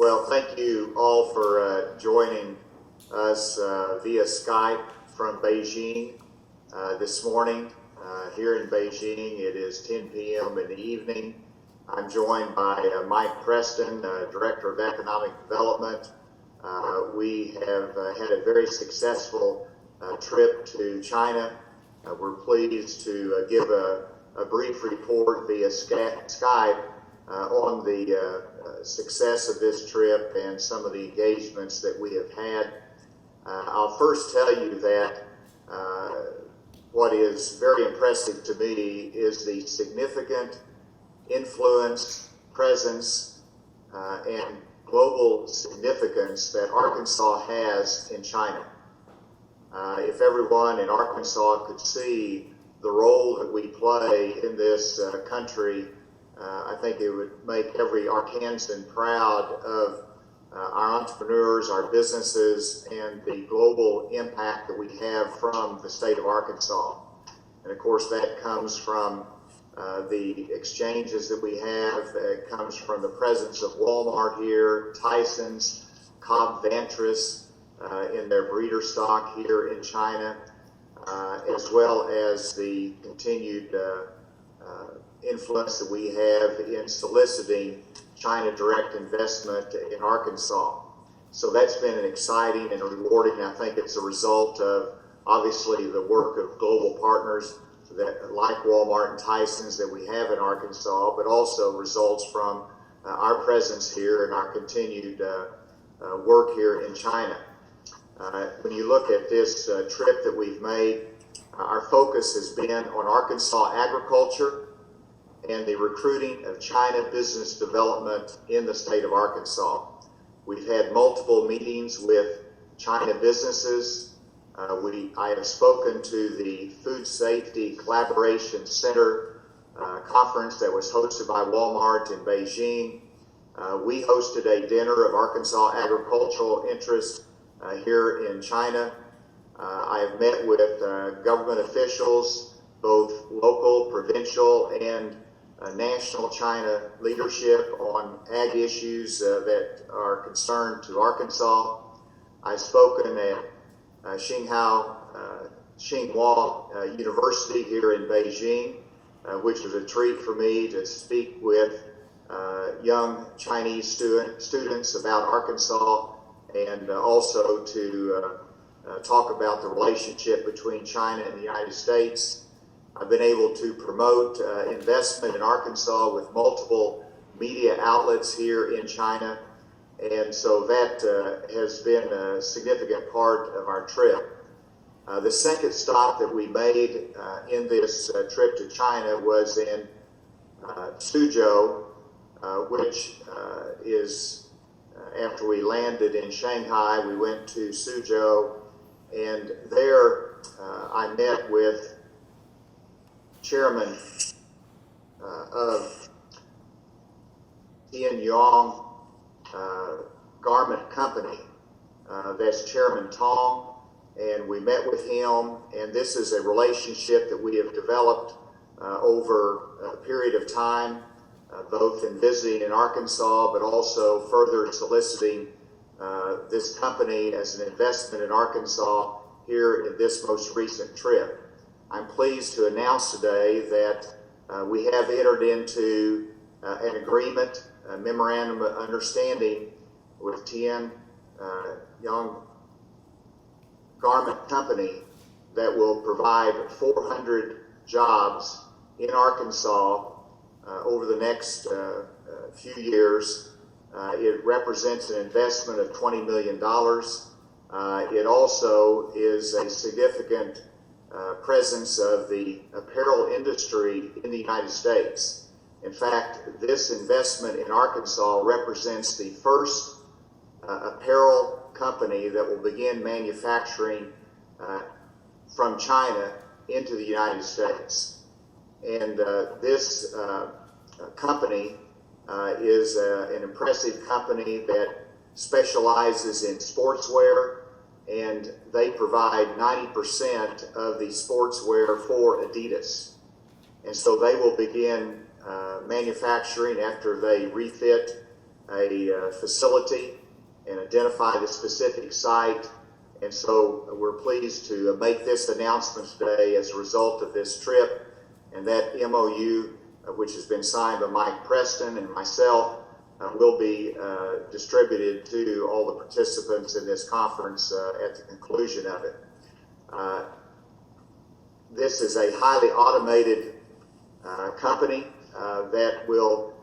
Well, thank you all for joining us via Skype from Beijing this morning. Here in Beijing, it is 10 p.m. in the evening. I'm joined by Mike Preston, Director of Economic Development. We have had a very successful trip to China. We're pleased to give a brief report via Skype on the success of this trip and some of the engagements that we have had. I'll first tell you that what is very impressive to me is the significant influence, presence, and global significance that Arkansas has in China. If everyone in Arkansas could see the role that we play in this country, I think it would make every Arkansan proud of our entrepreneurs, our businesses, and the global impact that we have from the state of Arkansas. And of course, that comes from the exchanges that we have. It comes from the presence of Walmart here, Hutchinson's, Cobb Ventris in their breeder stock here in China, as well as the continued influence that we have in soliciting China direct investment in Arkansas. So that's been an exciting and rewarding. I think it's a result of obviously the work of global partners that like Walmart and Hutchinson's that we have in Arkansas, but also results from our presence here and our continued work here in China. When you look at this trip that we've made, our focus has been on Arkansas agriculture and the recruiting of China business development in the state of Arkansas. We've had multiple meetings with China businesses. I have spoken to the Food Safety Collaboration Center conference that was hosted by Walmart in Beijing. We hosted a dinner of Arkansas agricultural interest here in China. I have met with government officials, both local, provincial, and national China leadership on ag issues that are concerned to Arkansas. I've spoken at Tsinghua University here in Beijing, which was a treat for me to speak with young Chinese students about Arkansas and also to talk about the relationship between China and the United States. I've been able to promote investment in Arkansas with multiple media outlets here in China, and so that has been a significant part of our trip. The second stop that we made in this trip to China was in Suzhou, which is after we landed in Shanghai, we went to Suzhou, and there I met with chairman of Tianyong Garment Company, that's Chairman Tong, and we met with him, and this is a relationship that we have developed over a period of time, both in visiting in Arkansas, but also further soliciting this company as an investment in Arkansas here in this most recent trip. I'm pleased to announce today that we have entered into an agreement, a memorandum of understanding with Tianyong Garment Company that will provide 400 jobs in Arkansas over the next few years. It represents an investment of $20 million. It also is a significant presence of the apparel industry in the United States. In fact, this investment in Arkansas represents the first apparel company that will begin manufacturing from China into the United States. And this company is an impressive company that specializes in sportswear, and they provide 90% of the sportswear for Adidas. And so they will begin manufacturing after they refit a facility and identify the specific site. And so we're pleased to make this announcement today as a result of this trip. And that MOU, which has been signed by Mike Preston and myself, will be distributed to all the participants in this conference at the conclusion of it. This is a highly automated company that will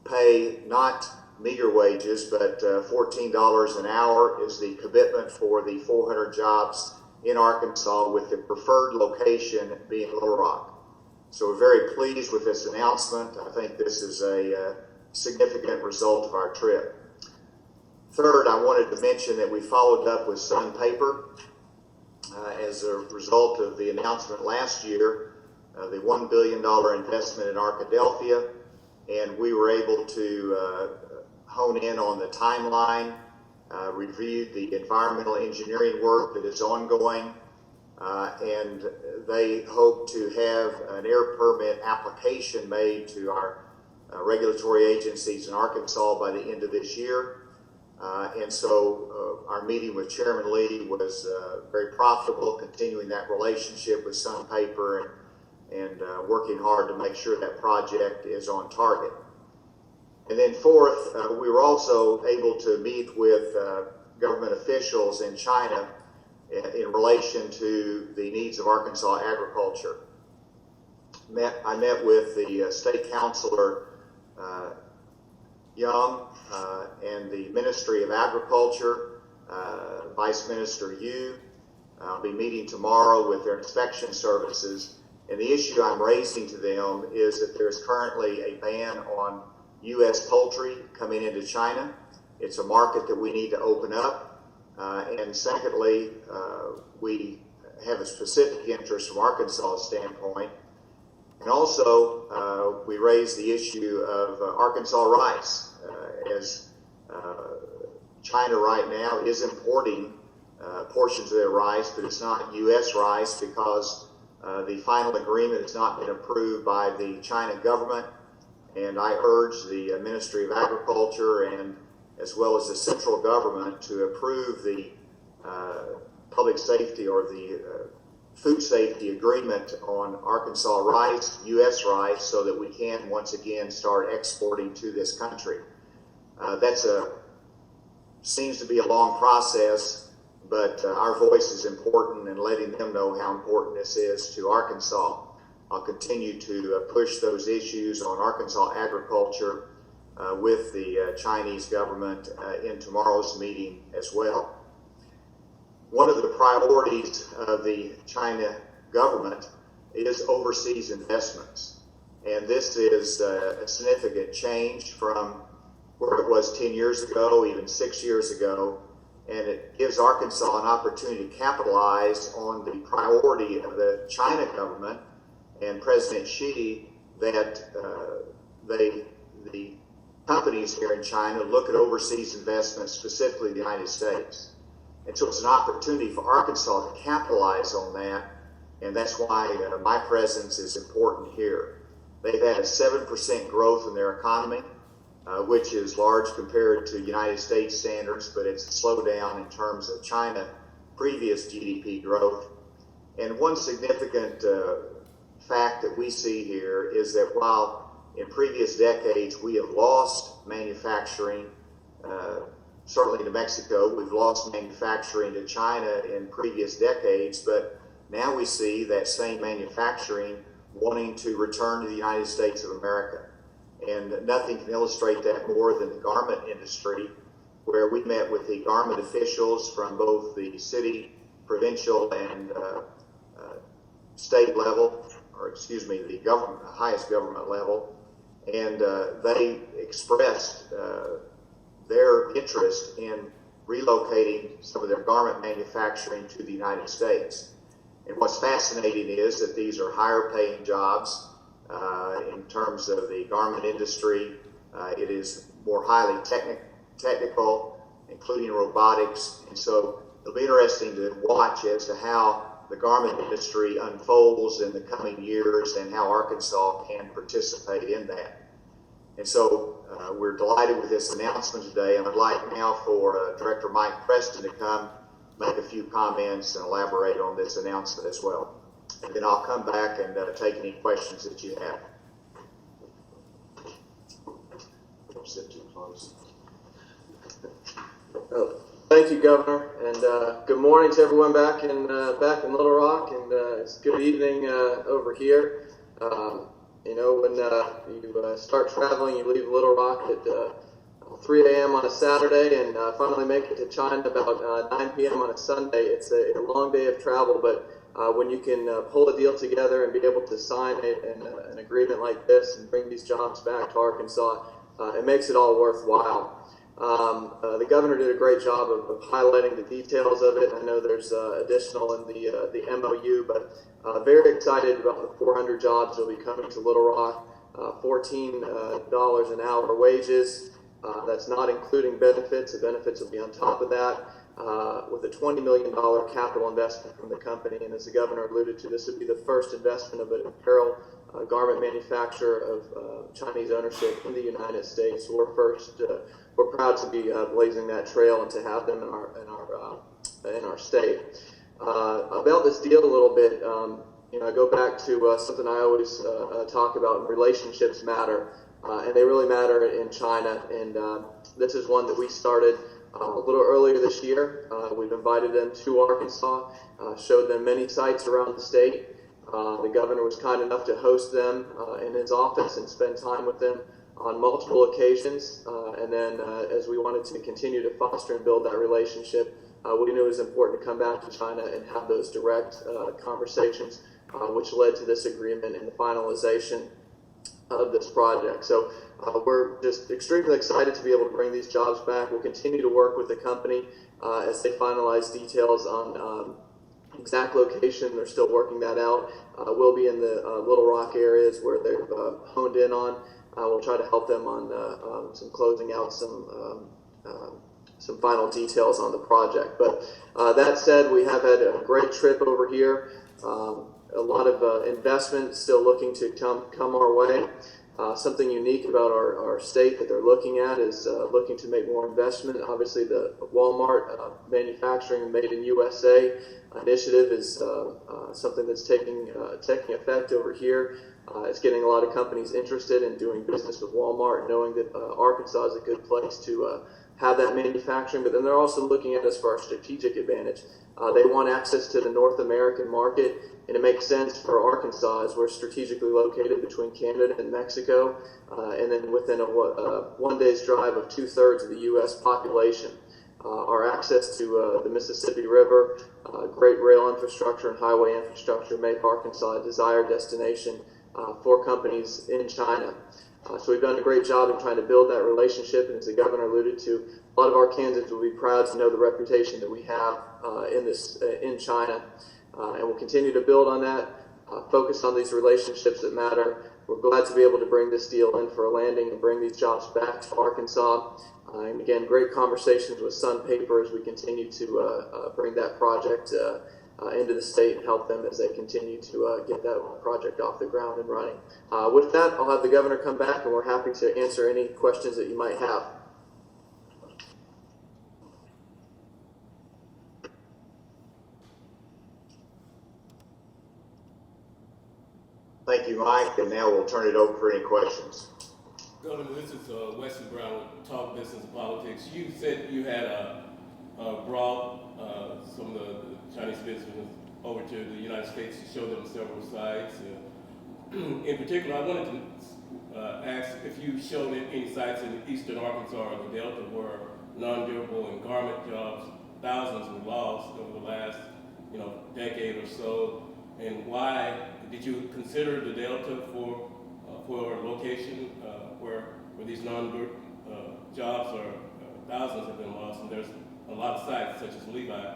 pay not meager wages, but $14 an hour is the commitment for the 400 jobs in Arkansas, with the preferred location being Little Rock. So we're very pleased with this announcement. I think this is a significant result of our trip. Third, I wanted to mention that we followed up with Sun Paper as a result of the announcement last year, the $1 billion investment in Arkadelphia, and we were able to hone in on the timeline, reviewed the environmental engineering work that is ongoing, and they hope to have an air permit application made to our regulatory agencies in Arkansas by the end of this year. And so our meeting with Chairman Lee was very profitable, continuing that relationship with Sun Paper and working hard to make sure that project is on target. And then fourth, we were also able to meet with government officials in China in relation to the needs of Arkansas agriculture. I met with the State Councilor Young and the Ministry of Agriculture, Vice Minister Yu. I'll be meeting tomorrow with their inspection services. And the issue I'm raising to them is that there's currently a ban on U.S. poultry coming into China. It's a market that we need to open up. And secondly, we have a specific interest from Arkansas' standpoint. And also, we raised the issue of Arkansas rice, as China right now is importing portions of their rice, but it's not U.S. rice because the final agreement has not been approved by the China government. And I urge the Ministry of Agriculture and as well as the central government to approve the public safety or the food safety agreement on Arkansas rice, U.S. rice, so that we can once again start exporting to this country. Seems to be a long process, but our voice is important in letting them know how important this is to Arkansas. I'll continue to push those issues on Arkansas agriculture with the Chinese government in tomorrow's meeting as well. One of the priorities of the China government is overseas investments. And this is a significant change from where it was 10 years ago, even 6 years ago. And it gives Arkansas an opportunity to capitalize on the priority of the China government and President Xi that the companies here in China look at overseas investments, specifically the United States. And so it's an opportunity for Arkansas to capitalize on that, and that's why my presence is important here. They've had a 7% growth in their economy, which is large compared to United States standards, but it's a slowdown in terms of China previous GDP growth. And one significant fact that we see here is that while in previous decades we have lost manufacturing, certainly to Mexico, we've lost manufacturing to China in previous decades, but now we see that same manufacturing wanting to return to the United States of America. And nothing can illustrate that more than the garment industry, where we met with the garment officials from both the city, provincial, and state level, the highest government level, and they expressed their interest in relocating some of their garment manufacturing to the United States. And what's fascinating is that these are higher paying jobs in terms of the garment industry. It is more highly technical, including robotics. And so it'll be interesting to watch as to how the garment industry unfolds in the coming years and how Arkansas can participate in that. And so we're delighted with this announcement today, and I'd like now for Director Mike Preston to come make a few comments and elaborate on this announcement as well. And then I'll come back and take any questions that you have. Don't sit too close. Oh, thank you, Governor, and good morning to everyone back in Little Rock, and it's good evening over here. You know, when you start traveling, you leave Little Rock at 3 a.m. on a Saturday and finally make it to China about 9 p.m. on a Sunday. It's a long day of travel, but when you can pull a deal together and be able to sign an agreement like this and bring these jobs back to Arkansas, it makes it all worthwhile. The governor did a great job of highlighting the details of it. I know there's additional in the MOU, but very excited about the 400 jobs that will be coming to Little Rock. $14 an hour wages. That's not including benefits. The benefits will be on top of that, with a $20 million capital investment from the company. And as the governor alluded to, this would be the first investment of an apparel garment manufacturer of Chinese ownership in the United States. So we're proud to be blazing that trail and to have them in our state. About this deal a little bit, you know, I go back to something I always talk about: relationships matter, and they really matter in China. And this is one that we started a little earlier this year. We've invited them to Arkansas, showed them many sites around the state. The governor was kind enough to host them in his office and spend time with them on multiple occasions. And then as we wanted to continue to foster and build that relationship, we knew it was important to come back to China and have those direct conversations, which led to this agreement and the finalization of this project. So we're just extremely excited to be able to bring these jobs back. We'll continue to work with the company as they finalize details on exact location. They're still working that out. We'll be in the Little Rock areas where they've honed in on. We'll try to help them on some closing out some final details on the project. But that said, we have had a great trip over here. A lot of investment still looking to come our way. Something unique about our state that they're looking at is looking to make more investment. Obviously, the Walmart manufacturing made in USA initiative is something that's taking effect over here. It's getting a lot of companies interested in doing business with Walmart, knowing that Arkansas is a good place to have that manufacturing. But then they're also looking at us for our strategic advantage. They want access to the North American market, and it makes sense for Arkansas as we're strategically located between Canada and Mexico, and then within a 1 day's drive of 2/3 of the U.S. population. Our access to the Mississippi River, great rail infrastructure and highway infrastructure make Arkansas a desired destination for companies in China. So we've done a great job in trying to build that relationship, and as the governor alluded to, a lot of Arkansans will be proud to know the reputation that we have in China, and we'll continue to build on that, focus on these relationships that matter. We're glad to be able to bring this deal in for a landing and bring these jobs back to Arkansas. And again, great conversations with Sun Paper as we continue to bring that project into the state and help them as they continue to get that project off the ground and running. With that, I'll have the governor come back, and we're happy to answer any questions that you might have. Thank you, Mike, and now we'll turn it over for any questions. Governor, this is Wesley Brown with Talk Business and Politics. You said you had brought some of the Chinese business over to the United States to show them several sites. In particular, I wanted to ask if you showed any sites in eastern Arkansas or the Delta where non-durable and garment jobs, thousands were lost over the last decade or so, and why did you consider the Delta for a location where these jobs are thousands have been lost, and there's a lot of sites such as Levi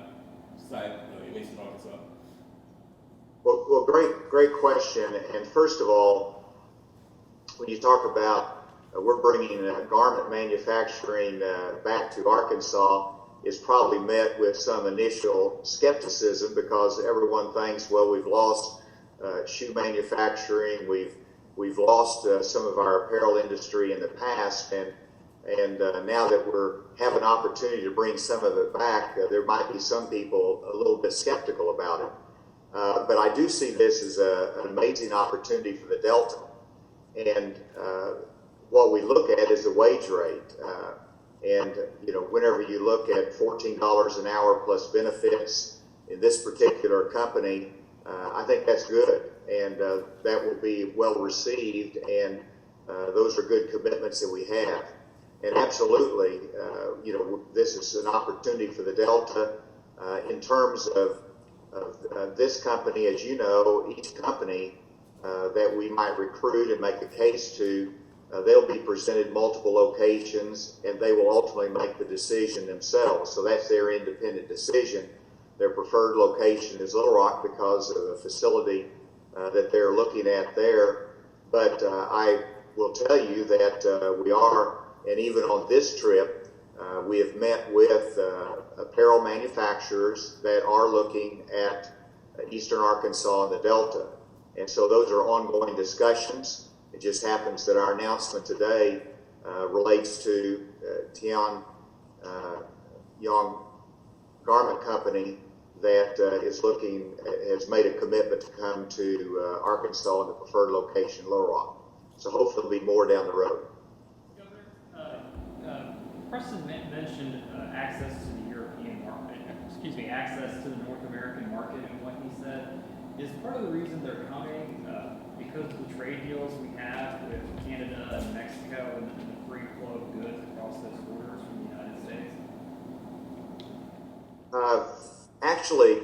site in eastern Arkansas? Well, great question. And first of all, when you talk about we're bringing garment manufacturing back to Arkansas, is probably met with some initial skepticism because everyone thinks, well, we've lost shoe manufacturing, we've we've lost some of our apparel industry in the past, and now that we're have an opportunity to bring some of it back, there might be some people a little bit skeptical about it. But I do see this as an amazing opportunity for the Delta. And what we look at is the wage rate. And whenever you look at $14 an hour plus benefits in this particular company, I think that's good. And that will be well received. And those are good commitments that we have. And absolutely, this is an opportunity for the Delta in terms of this company. As you know, each company that we might recruit and make a case to, they'll be presented multiple locations, and they will ultimately make the decision themselves. So that's their independent decision. Their preferred location is Little Rock because of the facility that they're looking at there. But I will tell you that we are, and even on this trip, we have met with apparel manufacturers that are looking at Eastern Arkansas and the Delta. And so those are ongoing discussions. It just happens that our announcement today relates to Tian Yong Garment Company that has made a commitment to come to Arkansas in the preferred location, Little Rock. So hopefully there'll be more down the road. Preston mentioned access to the European market, access to the North American market, and what he said is part of the reason they're coming because of the trade deals we have with Canada and Mexico and the free flow of goods across those borders from the United States. Actually,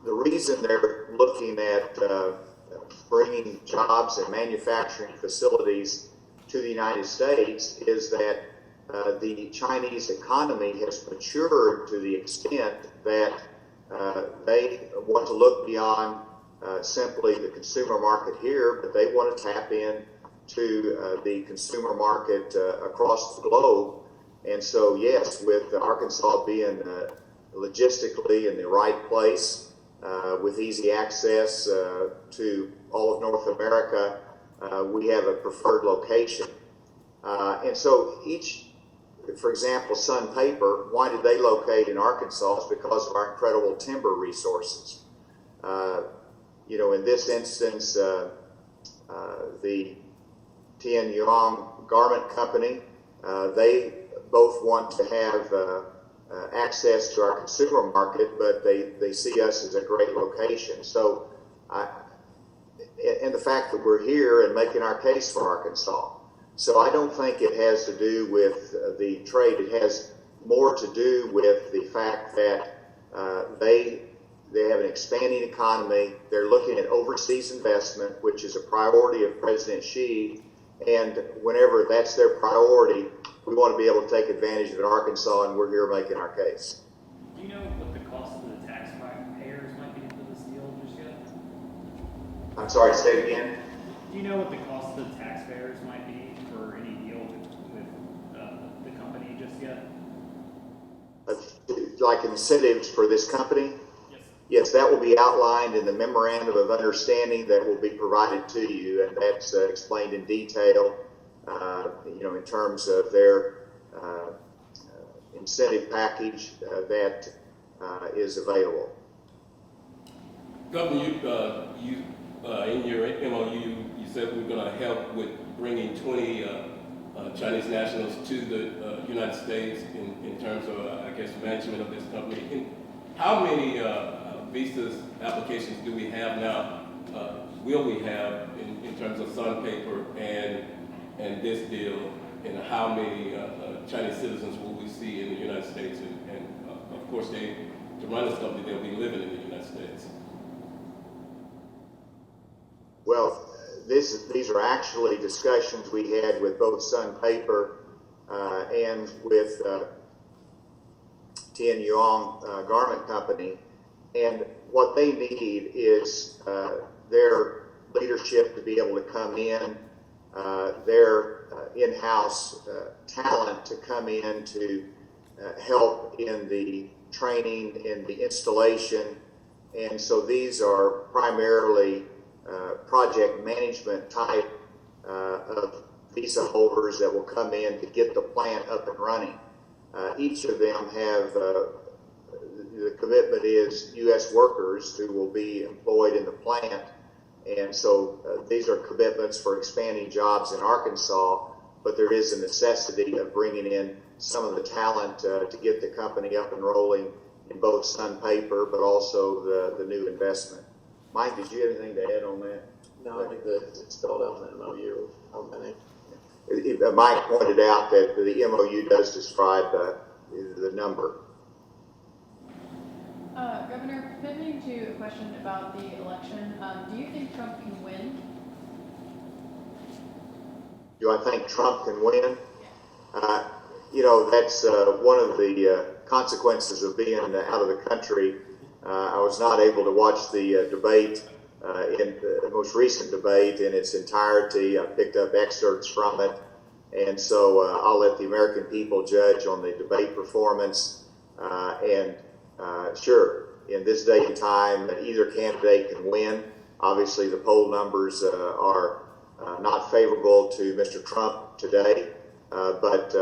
the reason they're looking at bringing jobs and manufacturing facilities to the United States is that the Chinese economy has matured to the extent that they want to look beyond simply the consumer market here, but they want to tap in to the consumer market across the globe. And so, yes, with Arkansas being logistically in the right place, with easy access to all of North America, we have a preferred location. And so for example, Sun Paper, why did they locate in Arkansas? It's because of our incredible timber resources. In this instance, the Tian Yuan Garment Company, they both want to have access to our consumer market, but they see us as a great location. So, and the fact that we're here and making our case for Arkansas. So I don't think it has to do with the trade. It has more to do with the fact that they have an expanding economy. They're looking at overseas investment, which is a priority of President Xi. And whenever that's their priority, we want to be able to take advantage of it in Arkansas, and we're here making our case. Do you know what the cost of the taxpayers might be for this deal just yet? I'm sorry, say it again. Do you know what the cost of the taxpayers might be for any deal with the company just yet? Like incentives for this company? Yes. Yes, that will be outlined in the memorandum of understanding that will be provided to you, and that's explained in detail, in terms of their incentive package that is available. Governor, you in your MOU, you said we're going to help with bringing 20 Chinese nationals to the United States in terms of, management of this company. And how many visas applications do we have now? Will we have in terms of Sun Paper and this deal? And how many Chinese citizens will we see in the United States? And of course, to run this company, they'll be living in the United States. Well, these are actually discussions we had with both Sun Paper and with Tian Yuan Garment Company. And what they need is their leadership to be able to come in, their in-house talent to come in to help in the training, in the installation. And so these are primarily project management type of visa holders that will come in to get the plant up and running. Each of them have the commitment is U.S. workers who will be employed in the plant, and so these are commitments for expanding jobs in Arkansas, but there is a necessity of bringing in some of the talent to get the company up and rolling in both Sun Paper, but also the new investment. Mike, did you have anything to add on that? No, I think that it's spelled out in the MOU how many. Mike pointed out that the MOU does describe the number. Governor, pivoting to a question about the election, do you think Trump can win? Do I think Trump can win? That's one of the consequences of being out of the country. I was not able to watch the debate, in the most recent debate in its entirety. I picked up excerpts from it, and so I'll let the American people judge on the debate performance. Sure, in this day and time, either candidate can win. Obviously, the poll numbers are not favorable to Mr. Trump today, but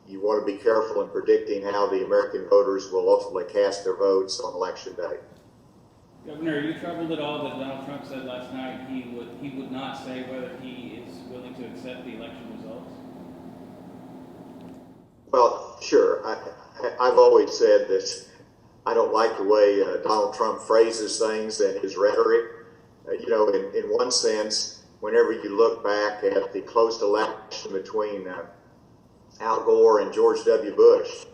you want to be careful in predicting how the American voters will ultimately cast their votes on Election Day. Governor, are you troubled at all that Donald Trump said last night he would not say whether he is willing to accept the election results? Well, sure. I've always said that I don't like the way Donald Trump phrases things and his rhetoric. In one sense, whenever you look back at the close election between Al Gore and George W. Bush,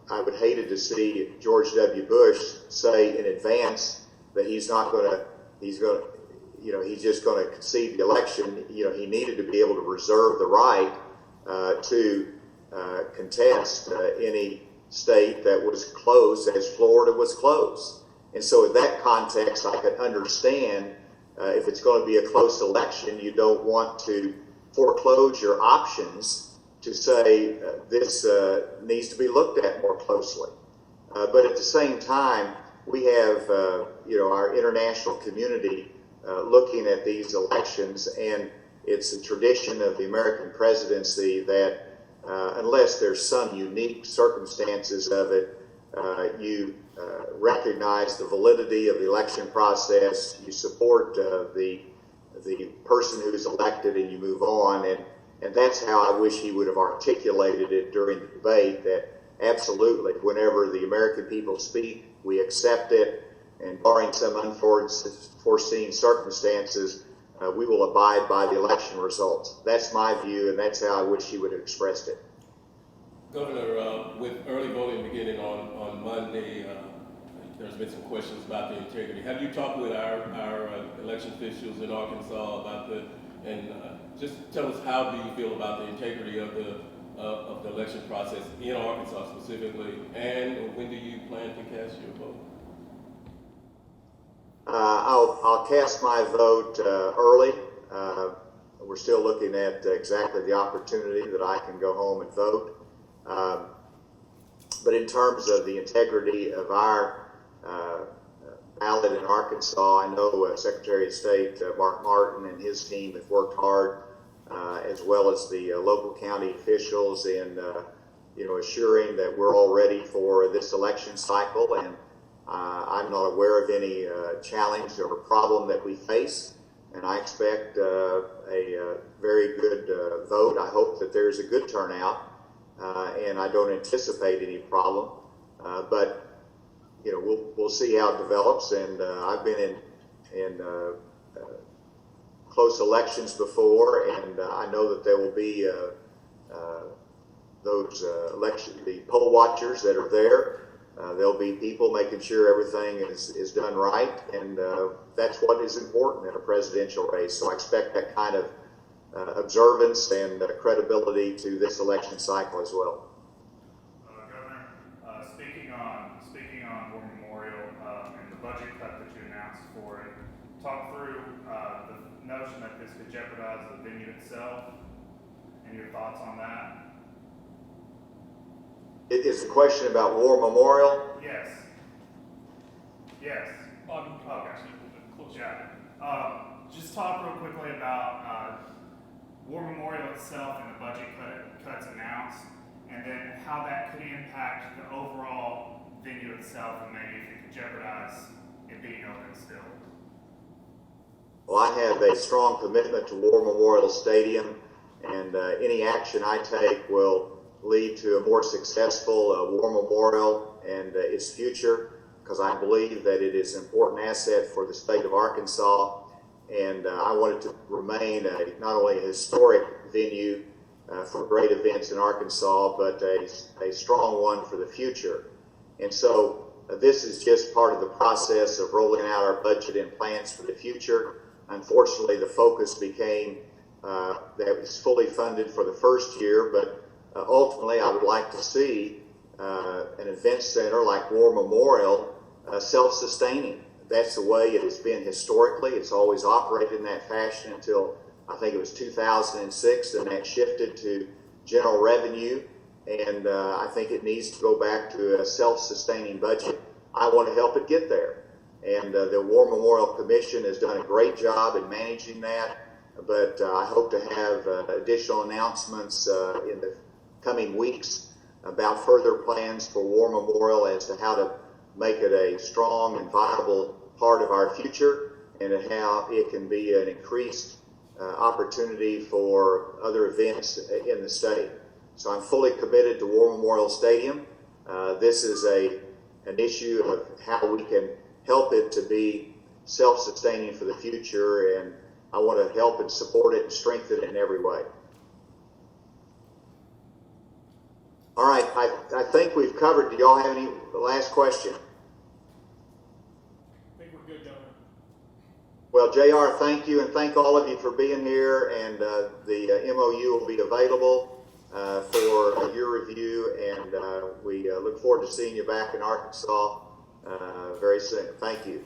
I would hated to see George W. Bush say in advance that he's just going to concede the election. He needed to be able to reserve the right to contest any state that was closed, as Florida was closed. And so in that context, I could understand if it's going to be a close election, you don't want to foreclose your options to say this needs to be looked at more closely. But at the same time, we have our international community looking at these elections, and it's a tradition of the American presidency that unless there's some unique circumstances of it, you recognize the validity of the election process, you support the person who is elected, and you move on. And that's how I wish he would have articulated it during the debate, that absolutely, whenever the American people speak, we accept it, and barring some unforeseen circumstances, we will abide by the election results. That's my view, and that's how I wish he would have expressed it. Governor, with early voting beginning on Monday, there's been some questions about the integrity. Have you talked with our election officials in Arkansas about just tell us, how do you feel about the integrity of the election process in Arkansas specifically, and when do you plan to cast your vote? I'll cast my vote early. We're still looking at exactly the opportunity that I can go home and vote. But in terms of the integrity of our ballot in Arkansas, I know Secretary of State Mark Martin and his team have worked hard, as well as the local county officials, in assuring that we're all ready for this election cycle. And I'm not aware of any challenge or problem that we face, and I expect a very good vote. I hope that there's a good turnout, and I don't anticipate any problem. But we'll see how it develops. And I've been in close elections before, and I know that there will be those the poll watchers that are there. There'll be people making sure everything is done right, and that's what is important in a presidential race. So I expect that kind of observance and credibility to this election cycle as well. Governor, speaking on War Memorial and the budget cut that you announced for it, talk through the notion that this could jeopardize the venue itself and your thoughts on that. Is the question about War Memorial? Yes. Yes. Bobby, you can Okay. actually a little bit closer. Yeah. Just talk real quickly about War Memorial itself and the budget cuts announced, and then how that could impact the overall venue itself, and maybe if it could jeopardize it being open still. Well, I have a strong commitment to War Memorial Stadium, and any action I take will lead to a more successful War Memorial and its future, because I believe that it is an important asset for the state of Arkansas, and I want it to remain not only a historic venue for great events in Arkansas, but a strong one for the future. And so this is just part of the process of rolling out our budget and plans for the future. Unfortunately, the focus became that it was fully funded for the first year, but ultimately I would like to see an event center like War Memorial self-sustaining. That's the way it has been historically. It's always operated in that fashion until I think it was 2006, and that shifted to general revenue, and I think it needs to go back to a self-sustaining budget. I want to help it get there, and the War Memorial Commission has done a great job in managing that, but I hope to have additional announcements in the coming weeks about further plans for War Memorial as to how to make it a strong and viable part of our future, and how it can be an increased opportunity for other events in the state. So I'm fully committed to War Memorial Stadium. This is an issue of how we can help it to be self-sustaining for the future, and I want to help and support it and strengthen it in every way. All right, I think we've covered. Do y'all have any last question? I think we're good, Governor. Well, JR, thank you, and thank all of you for being here, and the MOU will be available for your review, and we look forward to seeing you back in Arkansas very soon. Thank you.